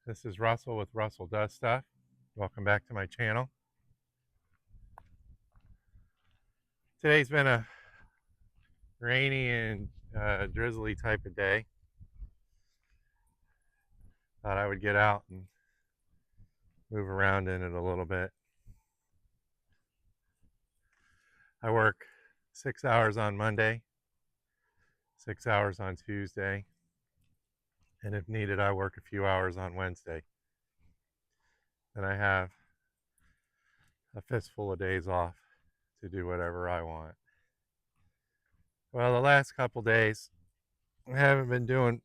This is Russell with Russell Does Stuff. Welcome back to my channel. Today's been a rainy and drizzly type of day. Thought I would get out and move around in it a little bit. I work 6 hours on Monday, 6 hours on Tuesday, and if needed, I work a few hours on Wednesday. Then I have a fistful of days off to do whatever I want. Well, the last couple days, I haven't been doing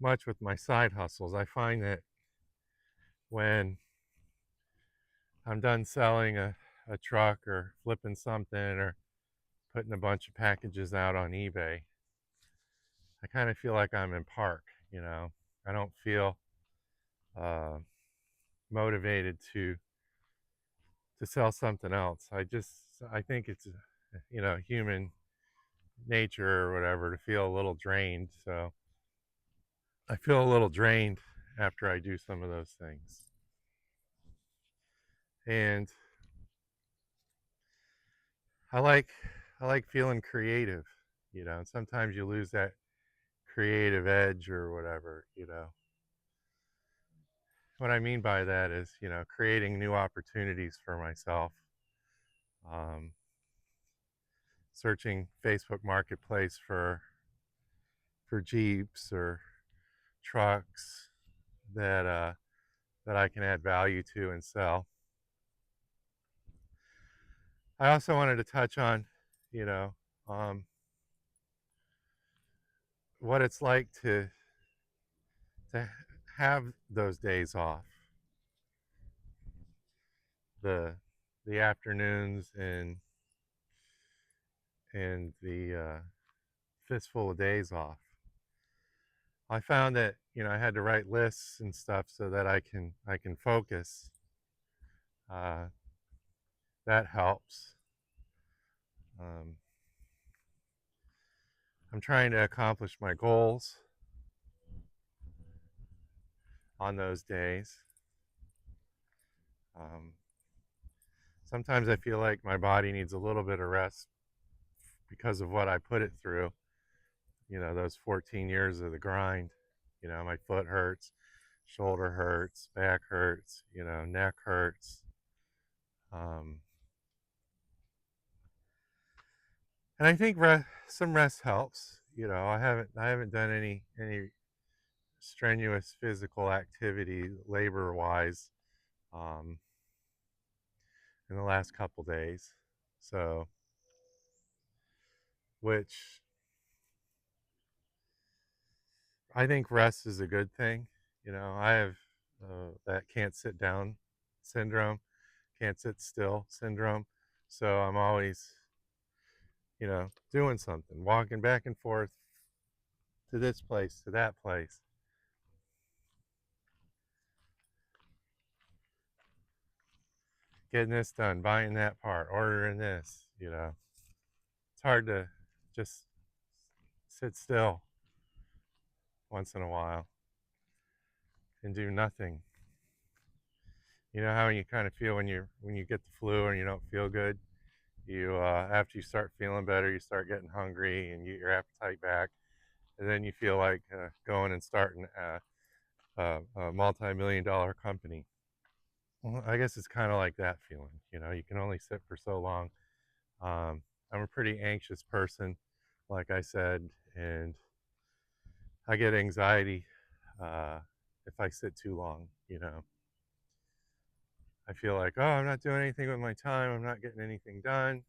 much with my side hustles. I find that when I'm done selling a truck or flipping something or putting a bunch of packages out on eBay, I kind of feel like I'm in park, you know. I don't feel uh, motivated to sell something else. I think it's, human nature or whatever to feel a little drained. So I feel a little drained after I do some of those things. And I like I like feeling creative, you know. And sometimes you lose that creative edge or whatever, you know. What I mean by that is, creating new opportunities for myself. Um, Searching Facebook Marketplace for Jeeps or trucks that I can add value to and sell. I also wanted to touch on, you know, um, what it's like to have those days off, the the afternoons and the fistful of days off. I found that I had to write lists and stuff so that I can focus. Uh, that helps. Um, I'm trying to accomplish my goals on those days. Um, Sometimes I feel like my body needs a little bit of rest because of what I put it through. Those 14 years of the grind. My foot hurts, shoulder hurts, back hurts, neck hurts. Um, and I think some rest helps. I haven't done any strenuous physical activity labor wise um, in the last couple days. So, which I think rest is a good thing. I have that can't sit down syndrome, can't sit still syndrome. So I'm always, doing something, walking back and forth to this place, to that place, getting this done, buying that part, ordering this. It's hard to just sit still once in a while and do nothing. You know how you kind of feel when you get the flu and you don't feel good. You after you start feeling better, you start getting hungry and you get your appetite back, and then you feel like going and starting a multi-million-dollar company. Well, I guess it's kind of like that feeling. You can only sit for so long. I'm a pretty anxious person, like I said, and I get anxiety uh, if I sit too long. I feel like, oh, I'm not doing anything with my time. I'm not getting anything done.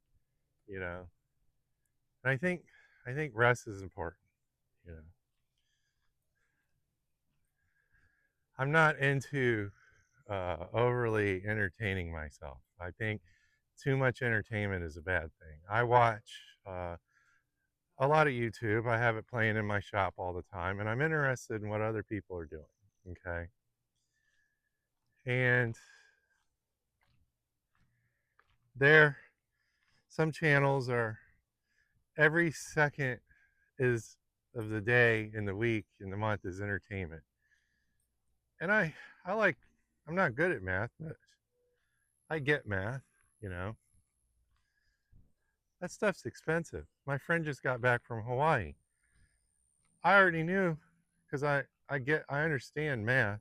You know, and I think rest is important. You know, I'm not into overly entertaining myself. I think too much entertainment is a bad thing. I watch a lot of YouTube. I have it playing in my shop all the time, and I'm interested in what other people are doing. Okay. And there, some channels are every second is of the day in the week in the month is entertainment. And I like, I'm not good at math, but I get math, you know. That stuff's expensive. My friend just got back from Hawaii. I already knew because I understand math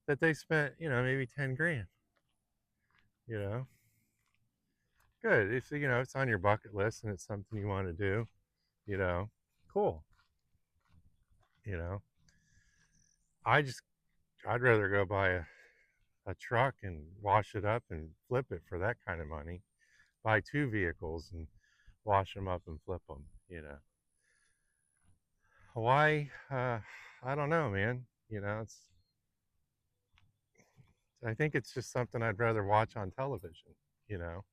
that they spent, maybe 10 grand, you know. Good. If it's on your bucket list and it's something you want to do, you know, cool. You know, I just I'd rather go buy a truck and wash it up and flip it for that kind of money. Buy two vehicles and wash them up and flip them, Hawaii, I don't know, man. I think it's just something I'd rather watch on television, you know.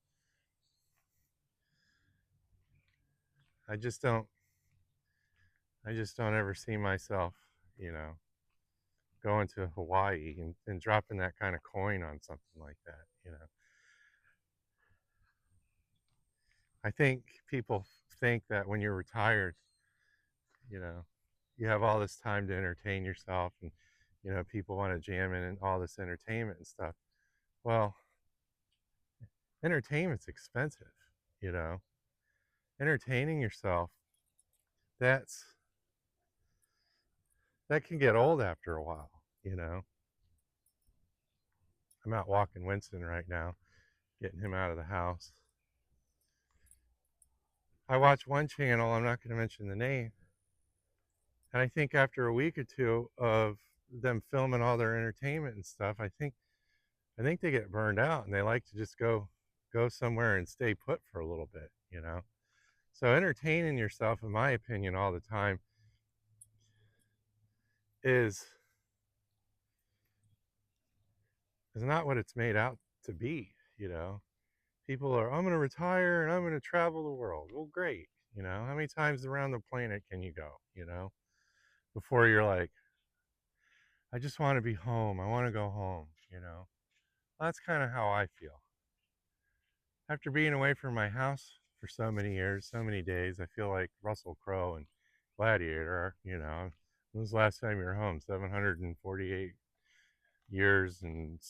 I just don't I just don't ever see myself, you know, going to Hawaii and dropping that kind of coin on something like that. I think people think that when you're retired, you know, you have all this time to entertain yourself and people want to jam in and all this entertainment and stuff. Well, entertainment's expensive, you know. Entertaining yourself, that's that can get old after a while. I'm out walking Winston right now, getting him out of the house. I watch one channel, I'm not going to mention the name, and I think after a week or two of them filming all their entertainment and stuff, I think they get burned out and they like to just go somewhere and stay put for a little bit. So entertaining yourself, in my opinion, all the time is not what it's made out to be. People are, I'm going to retire and I'm going to travel the world. Well, great. How many times around the planet can you go, before you're like, I just want to be home. I want to go home. That's kind of how I feel. After being away from my house for so many years, so many days, I feel like Russell Crowe and Gladiator. When was the last time you were home? 748 years and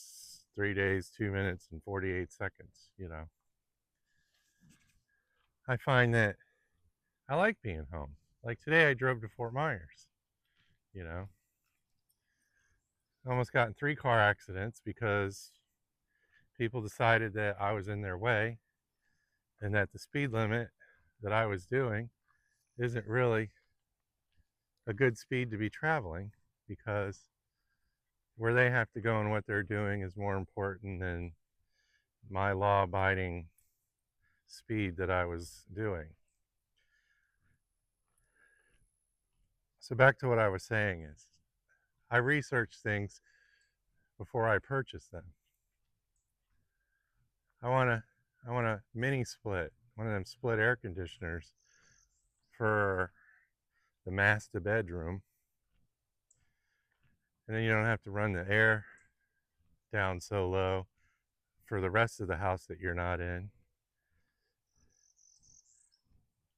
3 days, 2 minutes, and 48 seconds. I find that I like being home. Like today, I drove to Fort Myers. You know, I almost got in 3 car accidents because people decided that I was in their way and that the speed limit that I was doing isn't really a good speed to be traveling because where they have to go and what they're doing is more important than my law abiding speed that I was doing. So back to what I was saying is I research things before I purchase them. I want a mini split, one of them split air conditioners for the master bedroom. And then you don't have to run the air down so low for the rest of the house that you're not in.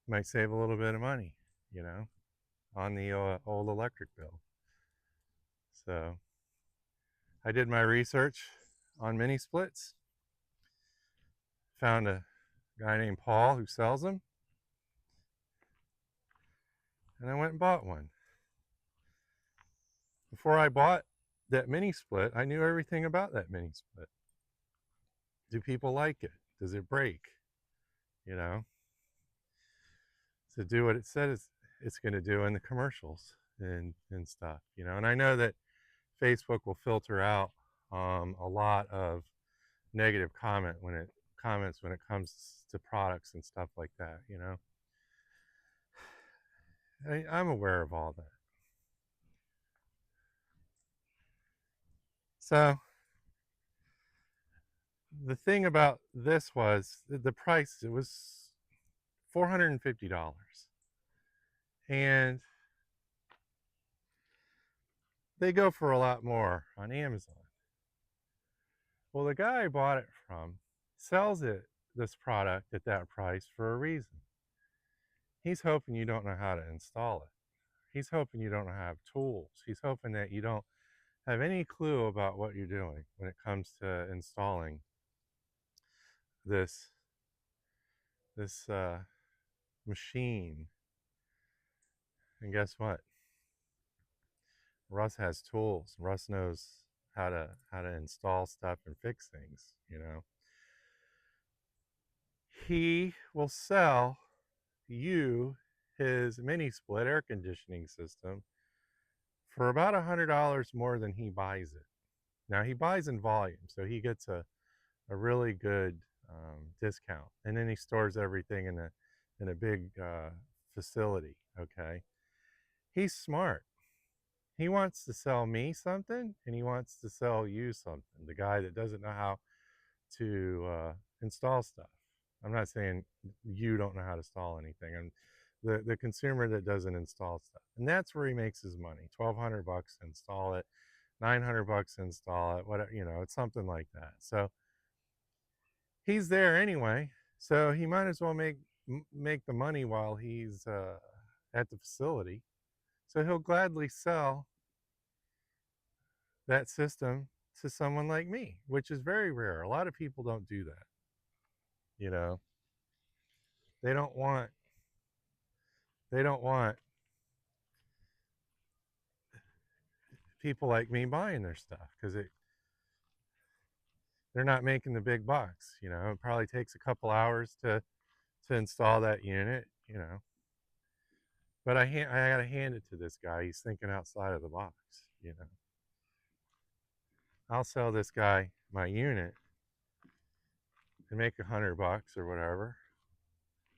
You might save a little bit of money, you know, on the old electric bill. So I did my research on mini splits, found a guy named Paul who sells them, and I went and bought one. Before I bought that mini split, I knew everything about that mini split. Do people like it? Does it break? You know, to do what it said it's going to do in the commercials and stuff. And I know that Facebook will filter out a lot of negative comments when it comes to products and stuff like that. I'm aware of all that. So the thing about this was the price. It was $450, and they go for a lot more on Amazon. Well, the guy I bought it from sells this product at that price for a reason. He's hoping you don't know how to install it. He's hoping you don't have tools. He's hoping that you don't have any clue about what you're doing when it comes to installing this machine. And guess what? Russ has tools. Russ knows how to install stuff and fix things, you know. He will sell you his mini split air conditioning system for about $100 more than he buys it. Now he buys in volume, so he gets a really good discount, and then he stores everything in a big facility. Okay, he's smart. He wants to sell me something, and he wants to sell you something. The guy that doesn't know how to install stuff. I'm not saying you don't know how to install anything. I'm the consumer that doesn't install stuff, and that's where he makes his money. $1,200 to install it, $900 to install it. Whatever, you know, it's something like that. So he's there anyway. So he might as well make the money while he's at the facility. So he'll gladly sell that system to someone like me, which is very rare. A lot of people don't do that. You know, they don't want they don't want people like me buying their stuff because they're not making the big bucks. You know, it probably takes a couple hours to install that unit. You know, but I gotta hand it to this guy. He's thinking outside of the box. You know, I'll sell this guy my unit and make $100 or whatever.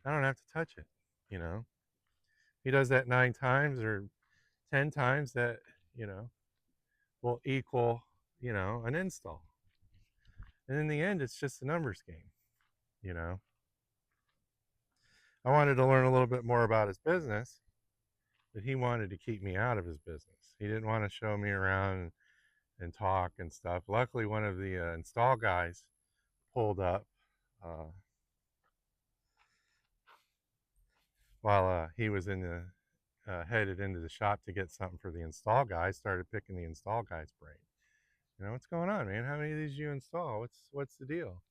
I don't have to touch it. You know, he does that 9 times or 10 times. That, you know, will equal, you know, an install. And in the end, it's just a numbers game. You know, I wanted to learn a little bit more about his business, but he wanted to keep me out of his business. He didn't want to show me around and talk and stuff. Luckily, one of the install guys pulled up uh, while he was in the headed into the shop to get something for the install guy. I started picking the install guy's brain. You know, what's going on, man? How many of these you install? What's the deal?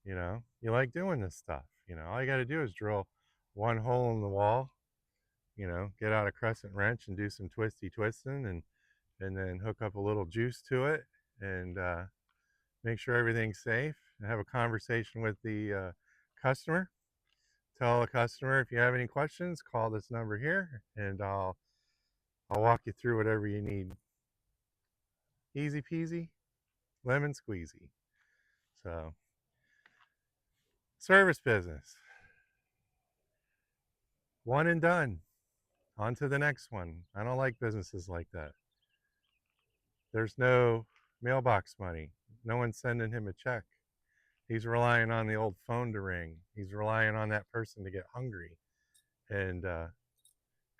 You know, you like doing this stuff. You know, all you got to do is drill one hole in the wall. You know, get out a crescent wrench and do some twisty twisting, and then hook up a little juice to it, and make sure everything's safe. And have a conversation with the customer. Tell the customer if you have any questions, call this number here, and I'll walk you through whatever you need. Easy peasy, lemon squeezy. So, service business, one and done. On to the next one. I don't like businesses like that. There's no mailbox money. No one's sending him a check. He's relying on the old phone to ring. He's relying on that person to get hungry and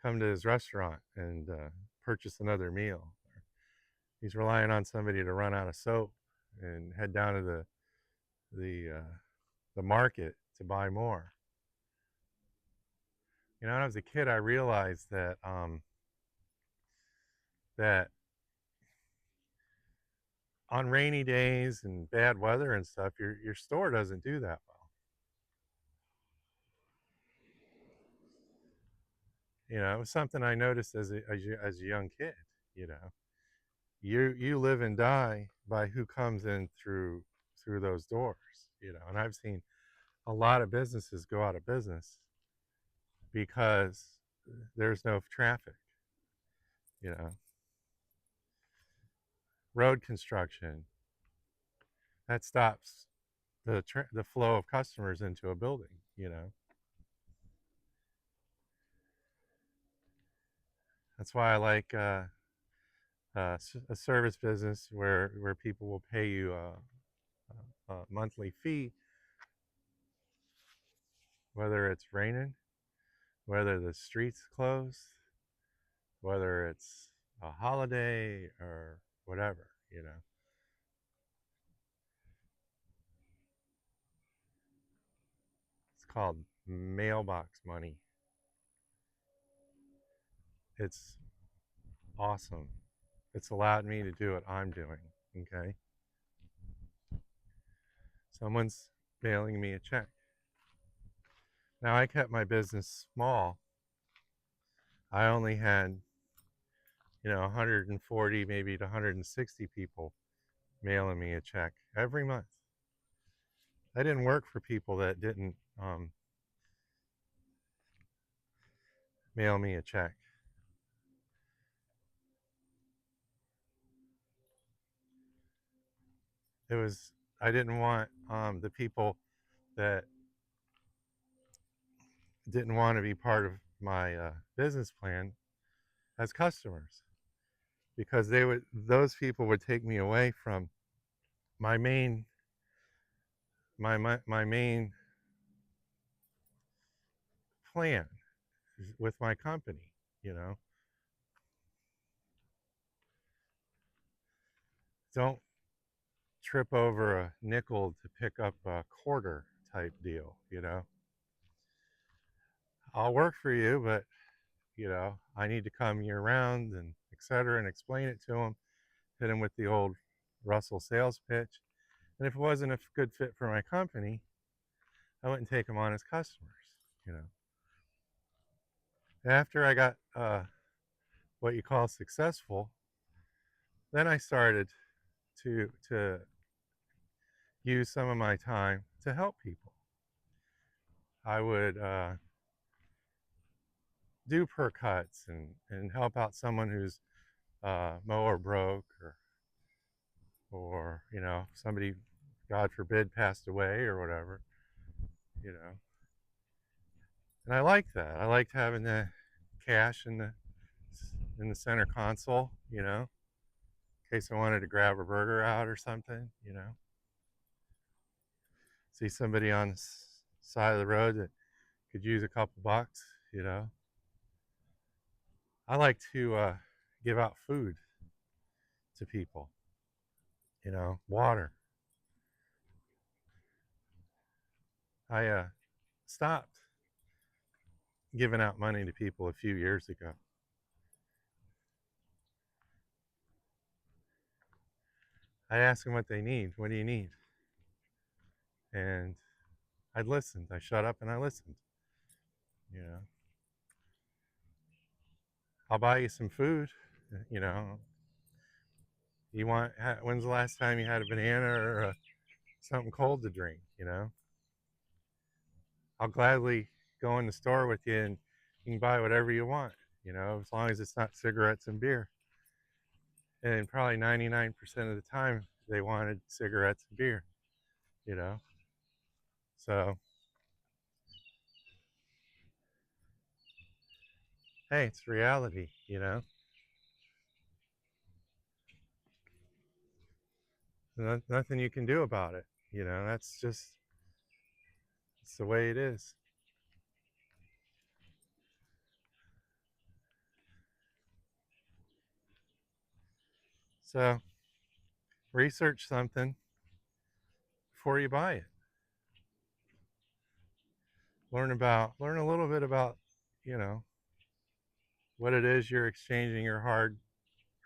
come to his restaurant and purchase another meal. He's relying on somebody to run out of soap and head down to the market to buy more. You know, when I was a kid, I realized that on rainy days and bad weather and stuff, your store doesn't do that well. You know, it was something I noticed as a young kid. You know, you live and die by who comes in through those doors. You know, and I've seen a lot of businesses go out of business because there's no traffic. You know, road construction that stops the flow of customers into a building. You know, that's why I like a service business where people will pay you a monthly fee, whether it's raining, whether the streets closed, whether it's a holiday or whatever. You know, it's called mailbox money. It's awesome. It's allowed me to do what I'm doing. Okay. Someone's mailing me a check. Now, I kept my business small. I only had, 140, maybe to 160 people mailing me a check every month. I didn't work for people that didn't mail me a check. I didn't want the people that didn't want to be part of my business plan as customers, because those people would take me away from my main my main plan with my company. You know, don't trip over a nickel to pick up a quarter type deal. I'll work for you, but I need to come year round and et cetera, and explain it to them, hit them with the old Russell sales pitch. And if it wasn't a good fit for my company, I wouldn't take them on as customers. you know After I got what you call successful, then I started to use some of my time to help people. I would do per cuts and help out someone whose mower broke, or somebody, God forbid, passed away or whatever. you know and I liked that. I liked having the cash in the center console, in case I wanted to grab a burger out or something. See somebody on the side of the road that could use a couple bucks. I like to give out food to people, water. I stopped giving out money to people a few years ago. I ask them what they need. What do you need? And I listened. I shut up and I listened. You know, I'll buy you some food. You know, when's the last time you had a banana or something cold to drink? I'll gladly go in the store with you, and you can buy whatever you want, as long as it's not cigarettes and beer. And probably 99% of the time they wanted cigarettes and beer, you know. So, hey, it's reality. Nothing you can do about it. That's just, it's the way it is. So, research something before you buy it. Learn a little bit about, you know, what it is you're exchanging your hard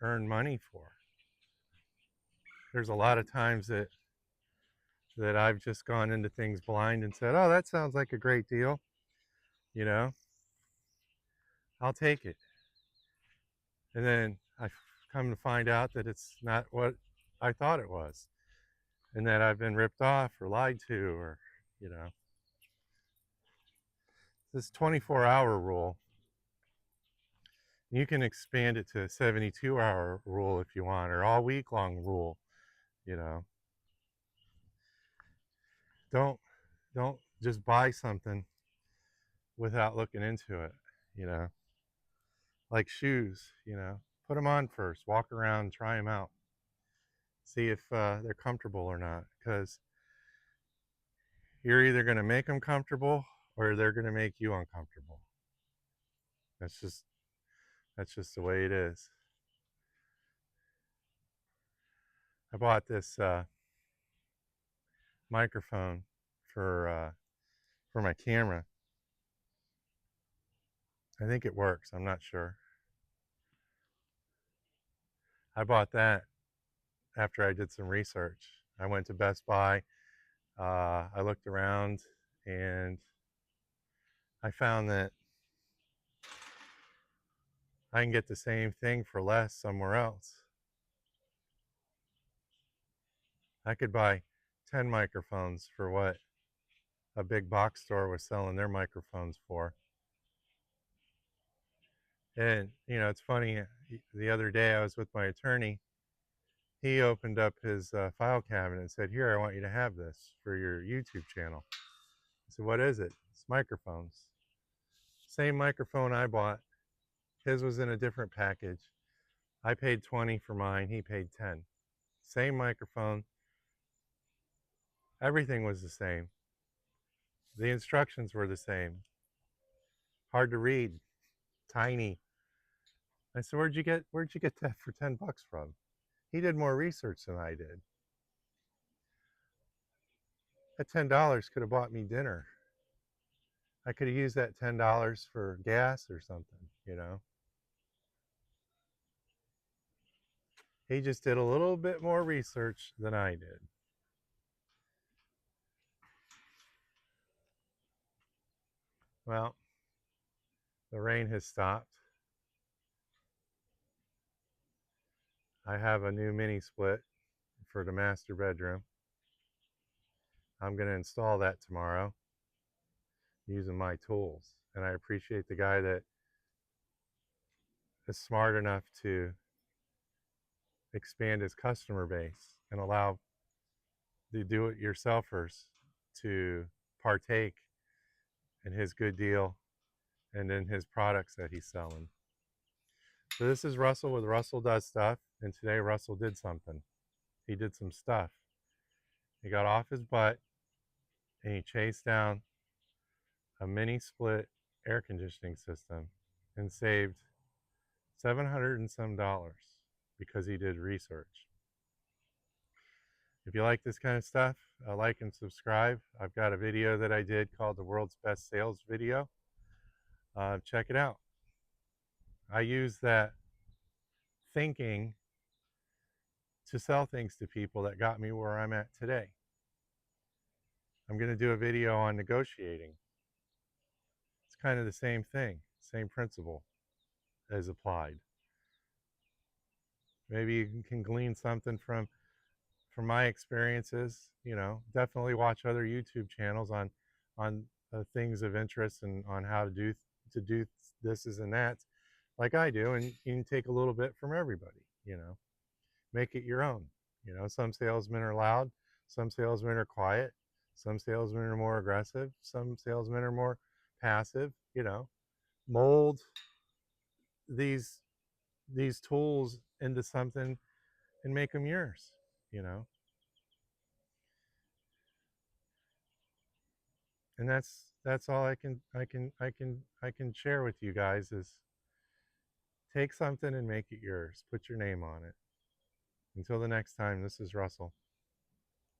earned money for. There's a lot of times that I've just gone into things blind and said, "Oh, that sounds like a great deal." You know, I'll take it. And then I come to find out that it's not what I thought it was, and that I've been ripped off or lied to, or, you know, this 24-hour rule. You can expand it to a 72-hour rule if you want, or all week long rule. You know, don't don't just buy something without looking into it. You know, like shoes. Put them on first, walk around, try them out, see if they're comfortable or not, because you're either going to make them comfortable or they're going to make you uncomfortable. That's just that's just the way it is. I bought this microphone for my camera. I think it works. I'm not sure. I bought that after I did some research. I went to Best Buy. I looked around and I found that I can get the same thing for less somewhere else. I could buy 10 microphones for what a big box store was selling their microphones for. And, you know, it's funny, the other day I was with my attorney. He opened up his file cabinet and said, "Here, I want you to have this for your YouTube channel." I said, "What is it?" "It's microphones." Same microphone I bought. His was in a different package. I paid 20 for mine, he paid 10. Same microphone. Everything was the same. The instructions were the same. Hard to read, tiny. I said, where'd you get that for 10 bucks from?" He did more research than I did. That $10 could have bought me dinner. I could have used that $10 for gas or something, you know. He just did a little bit more research than I did. Well, the rain has stopped. I have a new mini split for the master bedroom. I'm going to install that tomorrow using my tools. And I appreciate the guy that is smart enough to expand his customer base and allow the do-it-yourselfers to partake in his good deal and in his products that he's selling. So this is Russell with Russell Does Stuff, and today Russell did something. He did some stuff. He got off his butt and he chased down a mini split air conditioning system and saved $700 and some because he did research. If you like this kind of stuff, like and subscribe. I've got a video that I did called the World's Best Sales Video. Check it out. I use that thinking to sell things to people that got me where I'm at today. I'm going to do a video on negotiating. It's kind of the same thing, same principle as applied. Maybe you can glean something from my experiences. You know, definitely watch other YouTube channels on things of interest and on how to do this and that, like I do, and you can take a little bit from everybody. You know, make it your own. You know, some salesmen are loud, some salesmen are quiet, some salesmen are more aggressive, some salesmen are more passive. You know, mold these tools into something and make them yours. You know, and that's all I can share with you guys is take something and make it yours. Put your name on it. Until the next time, this is Russell.